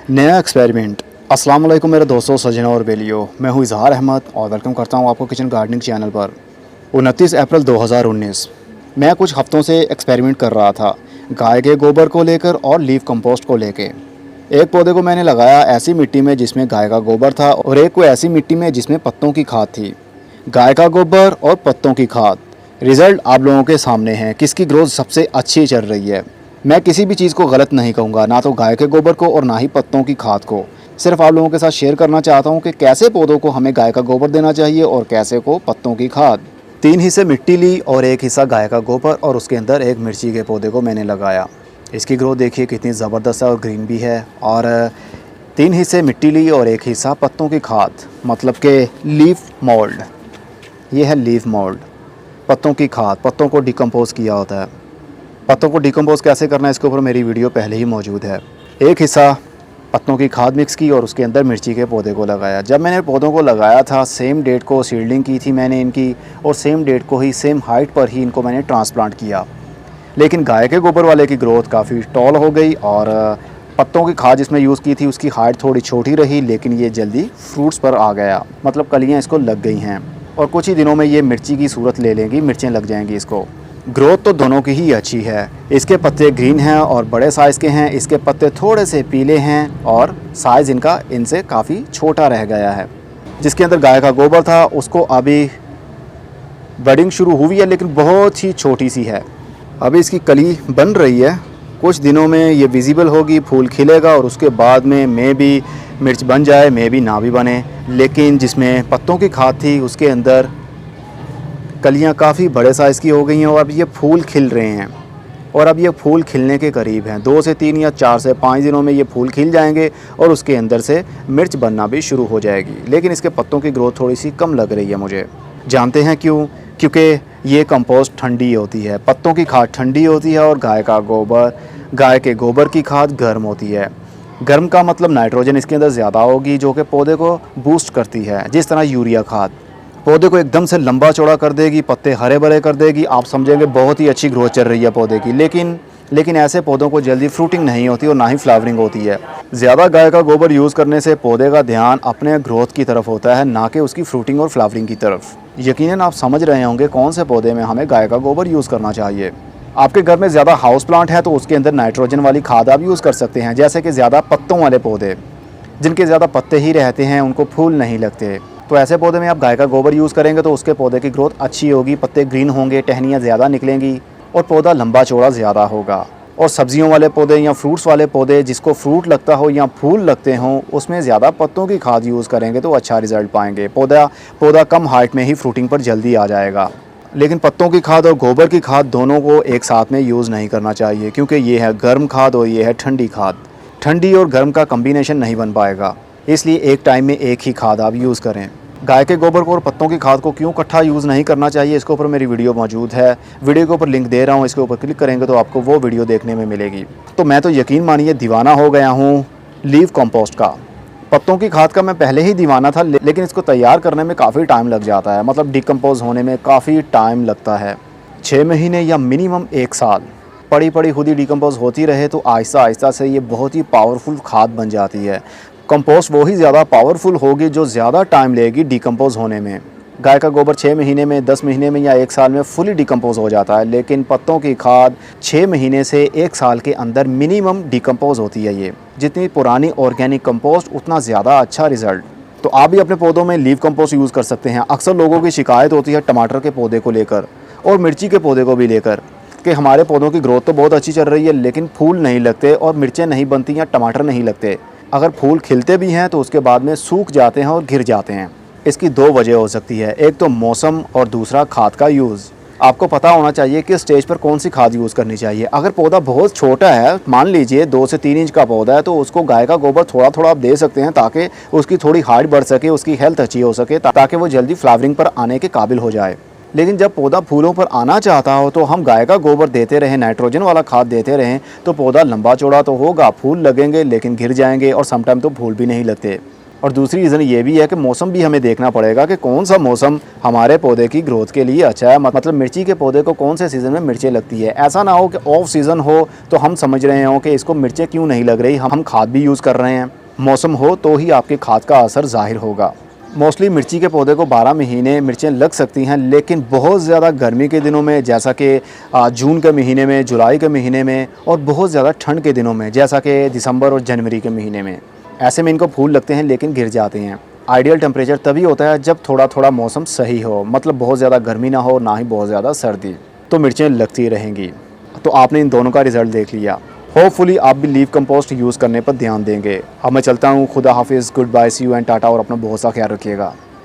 नया एक्सपेरिमेंट। अस्सलाम वालेकुम मेरे दोस्तों, सजनों और बेलियो। मैं हूँ इजहार अहमद और वेलकम करता हूँ आपको किचन गार्डनिंग चैनल पर। 29 अप्रैल 2019 मैं कुछ हफ्तों से एक्सपेरिमेंट कर रहा था गाय के गोबर को लेकर और लीफ कंपोस्ट को लेकर। एक पौधे को मैंने लगाया ऐसी मिट्टी में जिसमें गाय का गोबर था और एक को ऐसी मिट्टी में जिसमें पत्तों की खाद थी। गाय का गोबर और पत्तों की खाद, रिज़ल्ट आप लोगों के सामने हैं। किसकी ग्रोथ सबसे अच्छी चल रही है। मैं किसी भी चीज़ को गलत नहीं कहूँगा, ना तो गाय के गोबर को और ना ही पत्तों की खाद को। सिर्फ आप लोगों के साथ शेयर करना चाहता हूँ कि कैसे पौधों को हमें गाय का गोबर देना चाहिए और कैसे को पत्तों की खाद। 3 हिस्से मिट्टी ली और 1 हिस्सा गाय का गोबर और उसके अंदर एक मिर्ची के पौधे को मैंने लगाया। इसकी ग्रोथ देखिए कितनी ज़बरदस्त है और ग्रीन भी है। और 3 हिस्से मिट्टी ली और 1 हिस्सा पत्तों की खाद, मतलब कि लीफ मोल्ड। ये है लीफ मोल्ड, पत्तों की खाद। पत्तों को डिकम्पोज किया होता है। पत्तों को डिकम्पोज कैसे करना है इसके ऊपर मेरी वीडियो पहले ही मौजूद है। 1 हिस्सा पत्तों की खाद मिक्स की और उसके अंदर मिर्ची के पौधे को लगाया। जब मैंने पौधों को लगाया था सेम डेट को सीडलिंग की थी मैंने इनकी, और सेम डेट को ही सेम हाइट पर ही इनको मैंने ट्रांसप्लांट किया। लेकिन गाय के गोबर वाले की ग्रोथ काफ़ी टॉल हो गई और पत्तों की खाद जिसमें यूज़ की थी उसकी हाइट थोड़ी छोटी रही, लेकिन ये जल्दी फ्रूट्स पर आ गया, मतलब कलियाँ इसको लग गई हैं और कुछ ही दिनों में ये मिर्ची की सूरत ले लेंगी, मिर्चें लग जाएंगी इसको। ग्रोथ तो दोनों की ही अच्छी है। इसके पत्ते ग्रीन हैं और बड़े साइज़ के हैं, इसके पत्ते थोड़े से पीले हैं और साइज़ इनका इनसे काफ़ी छोटा रह गया है। जिसके अंदर गाय का गोबर था उसको अभी बडिंग शुरू हुई है, लेकिन बहुत ही छोटी सी है। अभी इसकी कली बन रही है, कुछ दिनों में ये विजिबल होगी, फूल खिलेगा और उसके बाद में मे भी मिर्च बन जाए, मे भी ना भी बने। लेकिन जिसमें पत्तों की खाद थी उसके अंदर कलियां काफ़ी बड़े साइज़ की हो गई हैं और अब ये फूल खिल रहे हैं और अब ये फूल खिलने के करीब हैं। 2 से 3 या 4 से 5 दिनों में ये फूल खिल जाएंगे और उसके अंदर से मिर्च बनना भी शुरू हो जाएगी। लेकिन इसके पत्तों की ग्रोथ थोड़ी सी कम लग रही है मुझे। जानते हैं क्यों? क्योंकि ये कंपोस्ट ठंडी होती है, पत्तों की खाद ठंडी होती है और गाय के गोबर की खाद गर्म होती है। गर्म का मतलब नाइट्रोजन इसके अंदर ज़्यादा होगी जो कि पौधे को बूस्ट करती है। जिस तरह यूरिया खाद पौधे को एकदम से लंबा चौड़ा कर देगी, पत्ते हरे भरे कर देगी, आप समझेंगे बहुत ही अच्छी ग्रोथ चल रही है पौधे की। लेकिन ऐसे पौधों को जल्दी फ्रूटिंग नहीं होती और ना ही फ्लावरिंग होती है। ज़्यादा गाय का गोबर यूज़ करने से पौधे का ध्यान अपने ग्रोथ की तरफ होता है, ना कि उसकी फ्रूटिंग और फ्लावरिंग की तरफ। यकीनन आप समझ रहे होंगे कौन से पौधे में हमें गाय का गोबर यूज़ करना चाहिए। आपके घर में ज़्यादा हाउस प्लांट है तो उसके अंदर नाइट्रोजन वाली खाद आप यूज़ कर सकते हैं। जैसे कि ज़्यादा पत्तों वाले पौधे, जिनके ज़्यादा पत्ते ही रहते हैं, उनको फूल नहीं लगते, तो ऐसे पौधे में आप गाय का गोबर यूज़ करेंगे तो उसके पौधे की ग्रोथ अच्छी होगी, पत्ते ग्रीन होंगे, टहनियाँ ज़्यादा निकलेंगी और पौधा लंबा चौड़ा ज़्यादा होगा। और सब्जियों वाले पौधे या फ्रूट्स वाले पौधे जिसको फ्रूट लगता हो या फूल लगते हों, उसमें ज़्यादा पत्तों की खाद यूज़ करेंगे तो अच्छा रिज़ल्ट पाएंगे। पौधा कम हाइट में ही फ्रूटिंग पर जल्दी आ जाएगा। लेकिन पत्तों की खाद और गोबर की खाद दोनों को एक साथ में यूज़ नहीं करना चाहिए, क्योंकि ये है गर्म खाद और ये है ठंडी खाद। ठंडी और गर्म का कम्बिनेशन नहीं बन पाएगा, इसलिए एक टाइम में एक ही खाद आप यूज़ करें। गाय के गोबर को और पत्तों की खाद को क्यों इकट्ठा यूज़ नहीं करना चाहिए, इसके ऊपर मेरी वीडियो मौजूद है। वीडियो के ऊपर लिंक दे रहा हूँ, इसके ऊपर क्लिक करेंगे तो आपको वो वीडियो देखने में मिलेगी। तो मैं तो यकीन मानिए दीवाना हो गया हूँ लीफ कंपोस्ट का। पत्तों की खाद का मैं पहले ही दीवाना था, लेकिन इसको तैयार करने में काफ़ी टाइम लग जाता है, मतलब डिकम्पोज होने में काफ़ी टाइम लगता है। 6 महीने या मिनिमम 1 साल पड़ी खुद ही डिकम्पोज होती रहे तो आहिस्ता आहिस्ता से ये बहुत ही पावरफुल खाद बन जाती है। कंपोस्ट वो ही ज़्यादा पावरफुल होगी जो ज़्यादा टाइम लेगी डिकम्पोज होने में। गाय का गोबर 6 महीने में, 10 महीने में या 1 साल में फुली डिकम्पोज हो जाता है, लेकिन पत्तों की खाद 6 महीने से 1 साल के अंदर मिनिमम डिकम्पोज होती है। ये जितनी पुरानी ऑर्गेनिक कंपोस्ट उतना ज़्यादा अच्छा रिज़ल्ट। तो आप भी अपने पौधों में लीफ कंपोस्ट यूज़ कर सकते हैं। अक्सर लोगों की शिकायत होती है टमाटर के पौधे को लेकर और मिर्ची के पौधे को भी लेकर कि हमारे पौधों की ग्रोथ तो बहुत अच्छी चल रही है, लेकिन फूल नहीं लगते और मिर्चें नहीं बनती या टमाटर नहीं लगते। अगर फूल खिलते भी हैं तो उसके बाद में सूख जाते हैं और गिर जाते हैं। इसकी 2 वजह हो सकती है, एक तो मौसम और दूसरा खाद का यूज़। आपको पता होना चाहिए कि स्टेज पर कौन सी खाद यूज़ करनी चाहिए। अगर पौधा बहुत छोटा है, मान लीजिए 2 से 3 इंच का पौधा है, तो उसको गाय का गोबर थोड़ा थोड़ा आप दे सकते हैं ताकि उसकी थोड़ी हाइट बढ़ सके, उसकी हेल्थ अच्छी हो सके, ताकि वो जल्दी फ्लावरिंग पर आने के काबिल हो जाए। लेकिन जब पौधा फूलों पर आना चाहता हो तो हम गाय का गोबर देते रहें, नाइट्रोजन वाला खाद देते रहें, तो पौधा लंबा चौड़ा तो होगा, फूल लगेंगे लेकिन गिर जाएंगे और समटाइम तो फूल भी नहीं लगते। और दूसरी रीज़न ये भी है कि मौसम भी हमें देखना पड़ेगा कि कौन सा मौसम हमारे पौधे की ग्रोथ के लिए अच्छा है। मतलब मिर्ची के पौधे को कौन से सीज़न में मिर्चें लगती है। ऐसा ना हो कि ऑफ सीज़न हो तो हम समझ रहे हों कि इसको मिर्चें क्यों नहीं लग रही, हम खाद भी यूज़ कर रहे हैं। मौसम हो तो ही आपके खाद का असर ज़ाहिर होगा। मोस्टली मिर्ची के पौधे को 12 महीने मिर्चें लग सकती हैं, लेकिन बहुत ज़्यादा गर्मी के दिनों में जैसा कि जून के महीने में, जुलाई के महीने में, और बहुत ज़्यादा ठंड के दिनों में जैसा कि दिसंबर और जनवरी के महीने में, ऐसे में इनको फूल लगते हैं लेकिन गिर जाते हैं। आइडियल टेम्परेचर तभी होता है जब थोड़ा थोड़ा मौसम सही हो, मतलब बहुत ज़्यादा गर्मी ना हो ना ही बहुत ज़्यादा सर्दी, तो मिर्चें लगती रहेंगी। तो आपने इन दोनों का रिज़ल्ट देख लिया। होपफुली आप भी लीव कंपोस्ट यूज़ करने पर ध्यान देंगे। अब मैं चलता हूँ, खुदा हाफिज़, good bye, see you and tata, और अपना बहुत सा ख्याल रखिएगा।